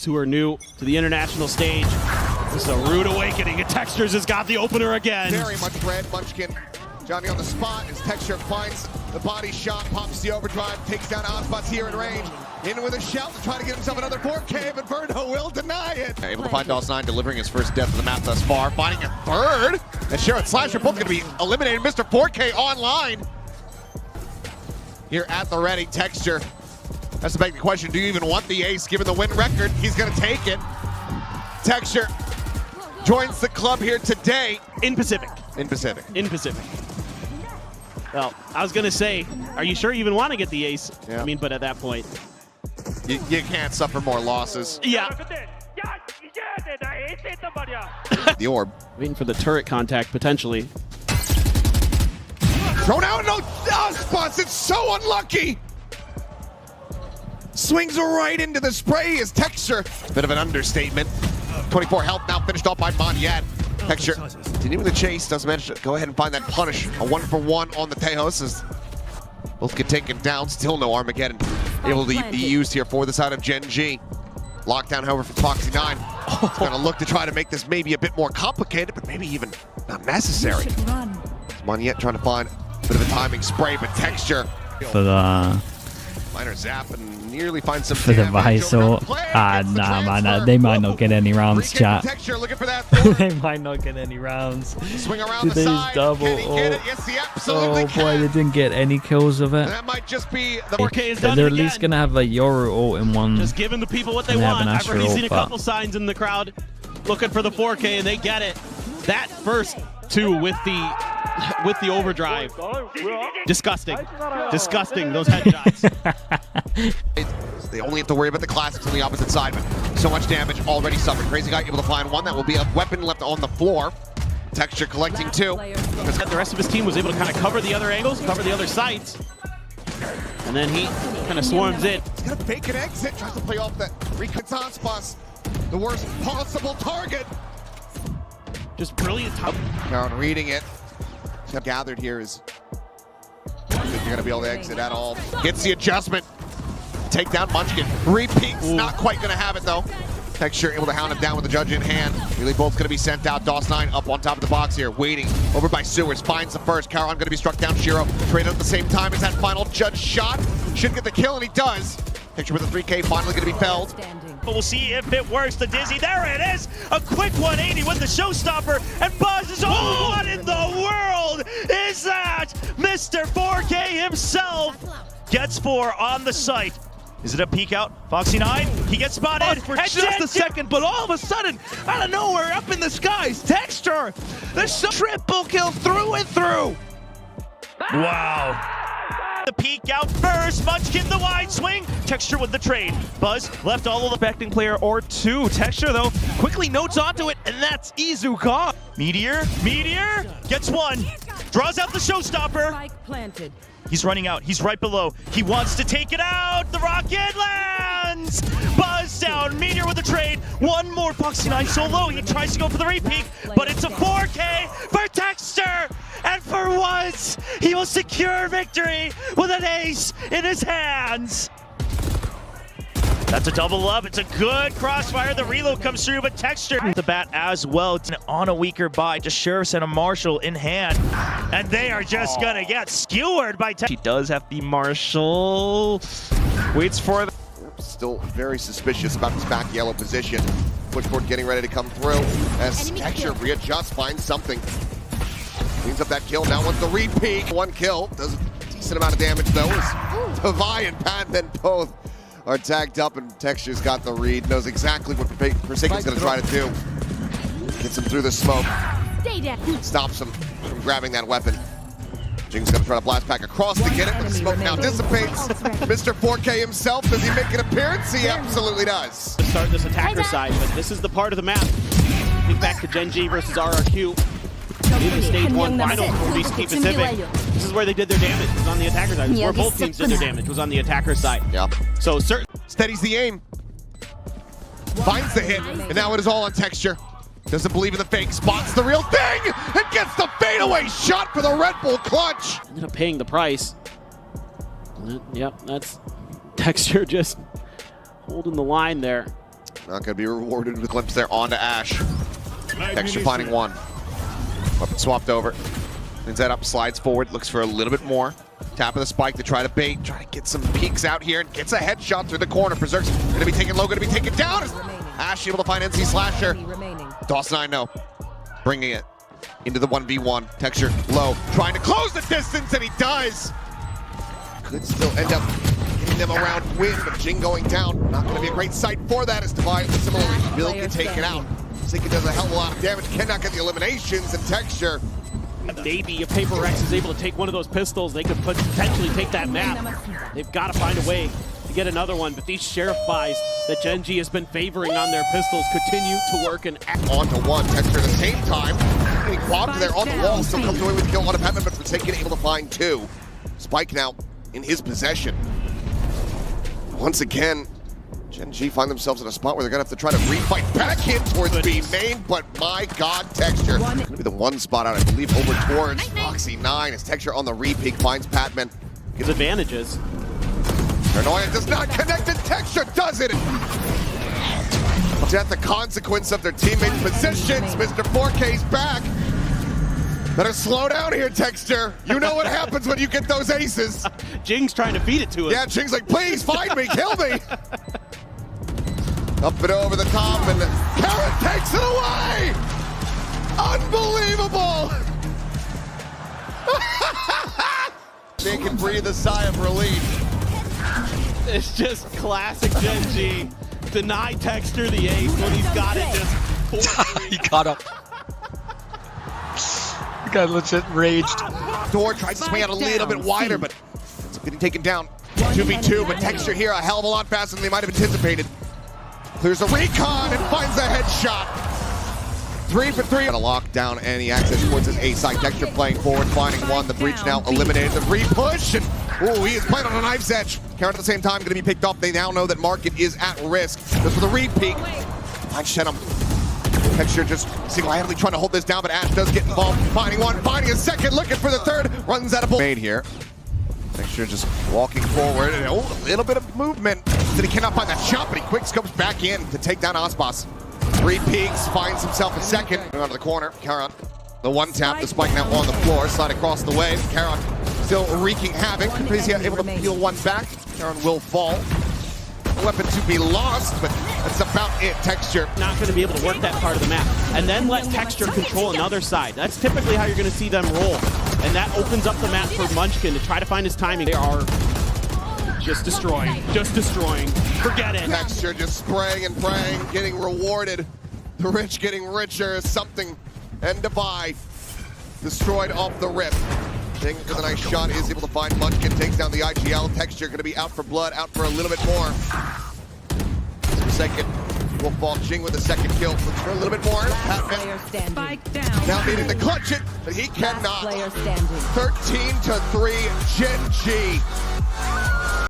who are new to the international stage. This is a rude awakening, and T3xture has got the opener again. Very much red. Munchkin, Johnny on the spot as T3xture finds the body shot, pops the overdrive, takes down Ozbot's here in range. In with a shout to try to get himself another 4K, but Verno will deny it. Able to find DOS9, delivering his first death of the map thus far, finding a third. And Sharon Slash are both going to be eliminated. Mr. 4K online. Here at the ready, T3xture has to beg the question, do you even want the ace given the win record? He's going to take it. T3xture joins the club here today. In Pacific. In Pacific. In Pacific. Well, I was going to say, are you sure you even want to get the ace? Yeah. I mean, but at that point. You can't suffer more losses. Yeah. The orb. Waiting for the turret contact, potentially. Thrown out, no spots. It's so unlucky. Swings right into the spray as T3xture. Bit of an understatement. 24 health now finished off by Monyet. T3xture continuing the chase, does manage to go ahead and find that punish. A 1-for-1 on the Tejas as both get taken down. Still no Armageddon able to be used here for the side of Gen.G. Lockdown, however, from Foxy9. It's going to look to try to make this maybe a bit more complicated, but maybe even not necessary. Monyet trying to find a bit of a timing spray, but T3xture for the minor zap and nearly find some for the damage. Visor. Nah, man, they might not get any rounds, chat. T3xture looking for that. They might not get any rounds. Swing around the Did they side. double? Can he get it? Yes, he absolutely Oh can. boy, they didn't get any kills of it. That might just be the 4K is done They're it at least again. gonna have like Yoru ult in one. Just giving the people what they And they have want. an I've already Astro seen a ult, couple signs in the crowd looking for the 4K, and they get it. That first two with the overdrive. Disgusting. Disgusting, those headshots. They only have to worry about the classics on the opposite side, but so much damage already suffered. Crazy Guy able to find one. That will be a weapon left on the floor. T3xture collecting two. The rest of his team was able to kind of cover the other angles, cover the other sides. And then he kind of swarms in. He's gonna fake an exit, tries to play off that Ozbot, the worst possible target. Just brilliant. Karen reading it. Gathered here is I don't think you're gonna be able to exit at all. Gets the adjustment. Take down Munchkin. 3 peaks, not quite going to have it though. T3xture able to hound him down with the judge in hand. Really both going to be sent out. DOS9 up on top of the box here, waiting. Over by Sewers, finds the first. Caron going to be struck down. Shiro trade at the same time as that final judge shot. Should get the kill, and he does. T3xture with a 3K finally going to be felled. But we'll see if it works. The Dizzy, there it is! A quick 180 with the showstopper, and Buzz is, oh, what in the world is that? Mr. 4K himself gets 4 on the site. Is it a peek out? Foxy9, he gets spotted. For just a second, but all of a sudden, out of nowhere, up in the skies, T3xture, there's some triple kill through and through. Wow. The peek out first, Munchkin the wide swing, T3xture with the trade. Buzz left all of the expecting player or two. T3xture though, quickly notes onto it, and that's Izuka. Meteor gets one, draws out the showstopper. Planted. He's running out. He's right below. He wants to take it out. The rocket lands. Buzz down. Meteor with the trade. One more. Foxy9 solo. He tries to go for the repeat, but it's a 4K for T3xture. And for once, he will secure victory with an ace in his hands. That's a double up. It's a good crossfire. The reload comes through, but T3xture the bat as well. On a weaker buy, just Sheriff and a Marshall in hand. And they are just gonna get skewered by T3xture. He does have the Marshall. Waits for the Still very suspicious about this back yellow position. Pushboard getting ready to come through as T3xture readjusts, finds something. Cleans up that kill, now wants the repeat. One kill, does a decent amount of damage though. Tavai and Pat then both are tagged up, and T3xture's got the read, knows exactly what Forsaken's going to try to do. Gets him through the smoke, stops him from grabbing that weapon. Jing's going to try to blast back across to get it, but the smoke now dissipates. Mr. 4K himself, does he make an appearance? He absolutely does. To start this attacker side, but this is the part of the map. Think back to Gen.G versus RRQ. Even stage 1 final for BCT Pacific. This is where they did their damage, was on the attacker side. This is where both teams did their damage, was on the attacker side. Yeah. So certain Steadies the aim. Finds the hit, and now it is all on T3xture. Doesn't believe in the fake, spots the real thing, and gets the fadeaway shot for the Red Bull clutch. ended up paying the price. Yep, that's T3xture just holding the line there. Not going to be rewarded with a glimpse there onto Ash. Texture finding one. Weapon swapped over. Cleans that up, slides forward, looks for a little bit more. Tap of the spike to try to bait, try to get some peeks out here, and gets a headshot through the corner. Berserk's going to be taken low, going to be taken down. Ash able to find NC Slasher. Dawson, I know. Bringing it into the 1v1. Texture low, trying to close the distance, and he does. Could still end up getting them around win, but Jing going down. Not going to be a great sight for that as Divide similarly will get taken out. Zika does a hell of a lot of damage, cannot get the eliminations, and Texture. Maybe if Paper Rex is able to take one of those pistols, they could potentially take that map. They've got to find a way to get another one, but these Sheriff buys that Gen.G has been favoring on their pistols continue to work and onto one. Texture at the same time, getting bobbed there on the wall, still comes away with the kill on a Batman, but Forsaken able to find two. Spike now in his possession. Once again, Gen.G find themselves in a spot where they're gonna have to try to refight back in towards B main, but my god, Texture. Gonna be the one spot out, I believe, over towards Foxy 9 as Texture on the re-peek finds Patman. his advantages. Paranoia does not connect, and Texture does it! At the consequence of their teammates' positions, Mr. 4K's back. Better slow down here, Texture. You know what happens when you get those aces. Jing's trying to feed it to him. Yeah, Jing's like, please find me, kill me. Up and over the top, and Carrot takes it away. Unbelievable. They can breathe a sigh of relief. It's just classic Gen.G. Deny Texture the ace when he's got it just He caught up. The guy legit raged. Door tries to swing out a little bit wider, but ends up getting taken down. 2v2, but Texture here a hell of a lot faster than they might have anticipated. Clears a recon and finds a headshot. 3 for 3. Got to lock down any access towards his A side. Texture playing forward, finding one. The breach now eliminated. The re-push, and ooh, he is playing on a knife's edge. Carrot at the same time going to be picked up. They now know that Market is at risk. Just for the re-peek. Find Shenham. Texture just single-handedly trying to hold this down, but Ash does get involved. Finding one, finding a second, looking for the third. Runs out of made here. Texture just walking forward, and oh, a little bit of movement. Then he cannot find that shot, but he quick scopes back in to take down Osbos. 3 peeks, finds himself a second. Out of the corner, Karon. The one tap, the spike now on the floor, slide across the way. Karon still wreaking havoc. Is he able to peel one back? Karon will fall. Weapon to be lost, but that's about it. Texture not going to be able to work that part of the map. And then let Texture control another side. That's typically how you're going to see them roll. And that opens up the map for Munchkin to try to find his timing. They are just destroying. Forget it. Texture just spraying and praying, getting rewarded. The rich getting richer, something. And Divide destroyed off the rip. Jing with a nice shot is able to find Munchkin, takes down the IGL. Texture going to be out for blood, out for a little bit more. Second will fall. Jing with a second kill. Looks for a little bit more. Spike down. Now needing to clutch it, but he cannot. 13 to 3, Gen.G.